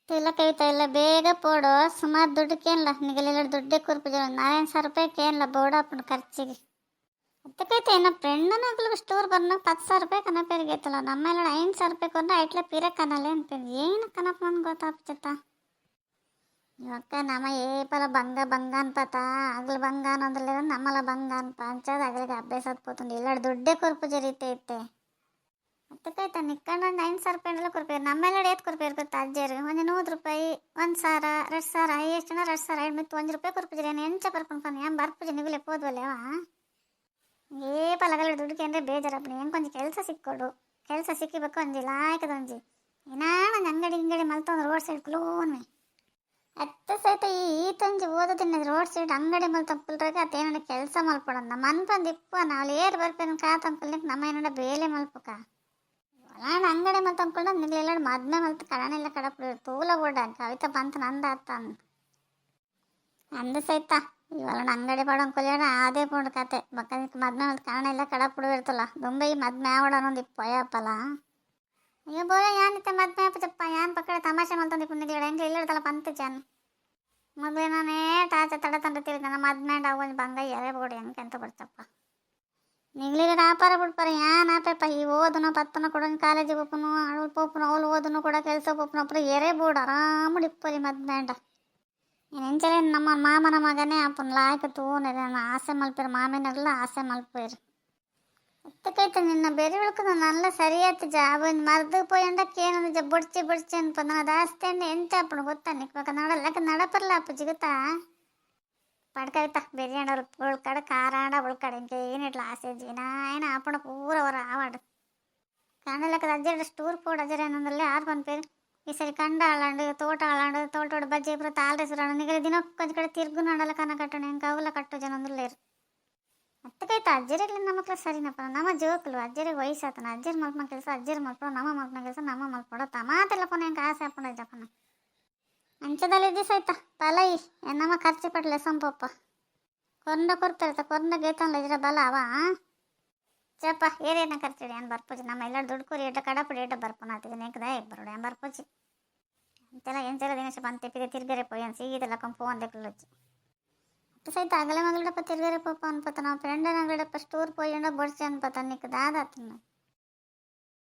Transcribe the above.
ಇಲ್ಲ ಕವಿತಾ ಇಲ್ಲ ಬೇಗ ಪೋಡು ಸುಮಾರು ದುಡ್ಡಕ್ಕೇನಿಲ್ಲ ನಿಗಲೆಲ್ಲ ದುಡ್ಡೇ ಕೂರ್ಪಿದ್ರು 4,000 ರೂಪಾಯಿಗೆ ಬೋಡಪ್ಪನ ಖರ್ಚಿಗೆ ಅದಕ್ಕೈತೆ ಇನ್ನು ಫ್ರೆಂಡನಾಗ್ಲಿಕ್ಕೆ ಸ್ಟೋರ್ ಬರ್ನ 10,000 ರೂಪಾಯಿ ಕನಪೇರಿಗೆ ಐತಲ್ಲ ನಮ್ಮೆಲ್ಲ 5,000 ರೂಪಾಯಿ ಕೊಂಡ ಐಟ್ಲೆ ಪೀರ ಕನಲೆ ಅನ್ಪೇರಿ ಏನು ಕನಪ ನನ್ಗೆ ಗೊತ್ತಾಗ್ತೈತ ಇವಕ್ಕ ನಮ್ಮ ಏಪಲ ಬಂಗ ಬಂಗ ಅನ್ಪತ ಆಗ್ಲು ಬಂಗ ಅನ್ನೋದ್ರಲ್ಲ ನಮ್ಮಲ್ಲ ಬಂಗ ಅನ್ಪ ಅಂಚದ ಅಗ್ಲಿಗೆ ಅಭ್ಯಾಸ ಹತ್ಕೋತಂಡು ಎಲ್ಲ ದುಡ್ಡೇ ಕೂರ್ಪು ಜರೀತೆ ಐತೆ ಅದಕ್ಕೈತೆ ನಿಕ್ಕೊಂಡು 5,000 ರೂಪಾಯಿ ಕೊಡ್ಬೇಕು ನಮ್ಮೆಲ್ಲ ಏತ್ ಕೊಡ್ಬೇಕು ಗೊತ್ತಾ ಅಜ್ಜಿಯರು ಒಂದು 100 ರೂಪಾಯಿ 1,000 2,000 ಎಷ್ಟು ಜನ 2,000 ಮತ್ತು 1 ರೂಪಾಯಿ ಕೊಡ್ಪಿದ್ರಿ ಏನು ಎಂಚ ಬರ್ಕೊಂಡು ಏನು ಬರ್ಪುಜಿ ನಿಗುಲೆ ಹೋದ್ವಲ್ಲೇವ ಏ ಪಲಗಲ್ಲ ದುಡ್ಡು ಅಂದ್ರೆ ಬೇಜಾರಪ್ಪ ಏನು ಕೊಂಚ ಕೆಲಸ ಸಿಕ್ಕೊಡು ಕೆಲಸ ಸಿಕ್ಕಿಬೇಕು ಒಂಜಿಲ್ಲ ಆಯ್ಕದೊಂಜಿ ಏನಾಣ ಅಂಗಡಿ ಮಲ್ತೊಂದು ರೋಡ್ ಸೈಡ್ ಕ್ಲೋನ್ ಅತ್ತ ಸಹಿತ ಈ ತಂಜಿ ಓದೋದಿನ ರೋಡ್ ಸೈಡ್ ಅಂಗಡಿ ಮಲ್ತ ಪುಲ್ರಾಗ ಅತ್ತೇನ ಕೆಲಸ ಮಲ್ಪಡಂದ ಮನ್ಪಂದು ಇಪ್ಪ ನಾವು ಏರ್ ಬರ್ಪೇನು ಕಾತಂಕಲ್ನಿಕ್ ನಮ್ಮ ಏನೋ ಬೇಲೆ ಮಲ್ಪಕ ಒಳಾಣ ಅಂಗಡಿ ಮಲ್ತ ಅಂದ್ಕೊಂಡು ನಿಗ್ಲೆಲ್ಲ ಮದ್ಮೆ ಮಲ್ತ ಕಡನೆಲ್ಲ ಕಡಪಡು ತೂಲ ಓಡ ಕವಿತಾ ಬಂತ ನಂದ ಅತ್ತ ಅಂದ ಸಹಿತ ಇವಳ ಅಂಗಡಿ ಪಡಂಕೊಲ್ಯಾಣ ಅದೇ ಪುಂಡು ಕತೆ ಬಕ್ಕ ಮದ್ಮೆ ಮಲ್ತ ಕಡನೆಲ್ಲ ಕಡಪಡು ಇರ್ತಲ್ಲ ದುಂಬೈ ಮದ್ಮೆ ಆವಡ ಅನ್ನೊಂದು ಪೊಯಪ್ಪಲ್ಲ ಅಯ್ಯೋ ಬೋಯ ಯಾನಿತ್ತೆ ಮದ್ಮೆ ಅಪ್ಪಚಪ್ಪ ಯಾನ್ ಪಕ್ಕಡೆ ತಮಾಷೆ ಮಲ್ತಂದು ಪುಣ್ಯಗಳ ಹೆಂಗೆ ಇಲ್ಲಿರ್ತಲ್ಲ ಪಂತ ಜನ ಮದುವೆ ನಾನೇ ಟಾಚ ತಡ ತಂಡ ತಿಳ್ದ ಮದ್ಮೆ ಆಗೊಂದು ಬಂಗ ಎರೆ ಬೋಡಿ ಹೆಂಗೆ ಅಂತ ಬರ್ತಪ್ಪ ನಿಗ್ಲಿಗೆ ವ್ಯಾಪಾರ ಬಿಡ್ಪಾರ ಏನ್ ಆಪೇಪ ಈ ಓದನು ಪತ್ತನ ಕೊಡೋನು ಕಾಲೇಜಿಗೆ ಹೋಗ್ನು ಅವಳು ಪೋಪನು ಅವಳು ಓದನು ಕೂಡ ಕೆಲಸ ಹೋಗ್ನು ಅಪ್ಪ ಎರೆ ಬೋರ್ಡ್ ಆರಾಮ ಇಪ್ಪರಿ ಮದ್ಮೇಂಡ ಎಂಚಲೇ ನಮ್ಮ ಮಾಮನ ಮಗನೇ ಅಪ್ಪನ ಲಾಯ್ಕ ತೂನಿರ ಆಸೆ ಮಲ್ಪಿರ ಮಾಮಿನಲ್ಲ ಆಸೆ ಮಲ್ಪಿರಿ ಎತ್ತಕೈತೆ ನಿನ್ನ ಬೆರಿ ಉಳ್ಕದ ನಲ್ಲ ಸರಿಯಾಯ್ತು ಜಾಬನ್ ಮರ್ದು ಪೋಯಂಡಕ್ಕೆ ಏನಂದ ಬುಡ್ಚಿ ಅನ್ಪ ನನ್ನ ದಾಸ್ತಿ ಅಂಡೆ ಎಂಚ ಅಪ್ಪನ ಗೊತ್ತಾ ನಿಕ್ಬೇಕ ನಡಲ್ಲಕ ನಡಪರ್ಲ ಅಪ್ಪ ಜಿಗುತ್ತಾ ಪಡ್ಕವಿತ ಬಿರಿಯಾನಿ ಉಳ್ಕಡೆ ಖಾರಾಂಡ ಉಳ್ಕಡೆ ಇಂಕೆ ಏನಿಟ್ಲ ಆಸೆ ಜೀನ ಏನು ಆಪಣ ಪೂರ ಅವರ ಆವಾಡು ಕಣ್ಣಲೆಕ್ಕದ ಅಜ್ಜರ ಸ್ಟೂರ್ ಪೋಡ್ ಅಜ್ಜರ ಏನಂದ್ರಲ್ಲೇ ಆರು ಬಂದ್ಪೇರು ಈ ಸರಿ ಕಂಡ ಆಳಂಡು ತೋಟ ಬಜ್ಜಿ ಇಬ್ಬರು ತಾಳ್ರೆ ಸುರಾಣ ನಿಗಲಿ ದಿನಕ್ಕೆ ಕೊಂಚ ಕಡೆ ತಿರ್ಗು ನಡಲ ಕನ ಕಟ್ಟಣ ಹೆಂಗೆ ಅವಲ ಕಟ್ಟು ಜನ ಅಂದ್ರಲ್ಲೇರು ಅತ್ತಕೈತ ಅಜ್ಜರಿಗೆ ನಮ್ಮ ಮಕ್ಳು ಸರಿನಪ್ಪ ನಮ್ಮ ಜೋಕ್ಲು ಅಜ್ಜರಿಗೆ ವಯಸ್ಸಾತನ ಅಜ್ಜರ ಮಲ್ಪನ ಕೆಲಸ ಅಜ್ಜರ ಮಲ್ಪಡ ನಮ್ಮ ಮಲ್ಪನ ಕೆಲಸ ನಮ್ಮ ಮಲ್ಪಡ ತಮಾತೆಲ್ಲಪ್ಪನ ಹೆಂಗೆ ಆಸೆ ಅಪ್ಪನ ಇದ್ದಪ್ಪನ ಅಂಚದಲ್ಲಿ ದಿವಸ ಆಯ್ತಾ ಪಲೈ ಎನ್ನಮ್ಮ ಖರ್ಚು ಪಡ್ಲೆ ಸಂಪಪ್ಪ ಕೊರಂಡ ಕೊಡ್ತಾರತ ಕೊರಂಡ ಗೇತಂಡ್ಲ ಇದ್ರ ಬಲ ಅವ ಚಪ್ಪ ಏರೇನ ಖರ್ಚಿಡಿ ಏನು ಬರ್ಪೋಜಿ ನಮ್ಮ ಎಲ್ಲ ದುಡ್ಡು ಕೂರಿ ಏಟ ಕಡಪಡಿ ಏಟ ಬರ್ಪನ ಆತಿಗೆ ನೆಕ್ದ ಬರೋಡು ಏನು ಬರ್ಪೋಜಿ ಅಂತೆಲ್ಲ ಎಂತೆಲ್ಲ ದಿನಶ ಬಂತೆಪ್ಪಿಗೆ ತಿರ್ಗರೆ ಪೋಯನ್ ಸೀಗಿದೆಲ್ಲ ಕಂಪು ಒಂದೇ ಕುಳ್ಳೊಚ್ಚಿ ಅಟ್ಟು ಸಹಿತ ಅಗಲೆ ಮಗಳಡಪ್ಪ ತಿರ್ಗರೆ ಪೋಪ ಅನ್ಪತ ನಾವು ಫ್ರೆಂಡ್ ನಗಳಡಪ್ಪ ಸ್ಟೂರ್ ಪೋಯಂಡ ಬಡ್ಸಿ ಅನ್ಪತ ನಿಕ್ ದಾದ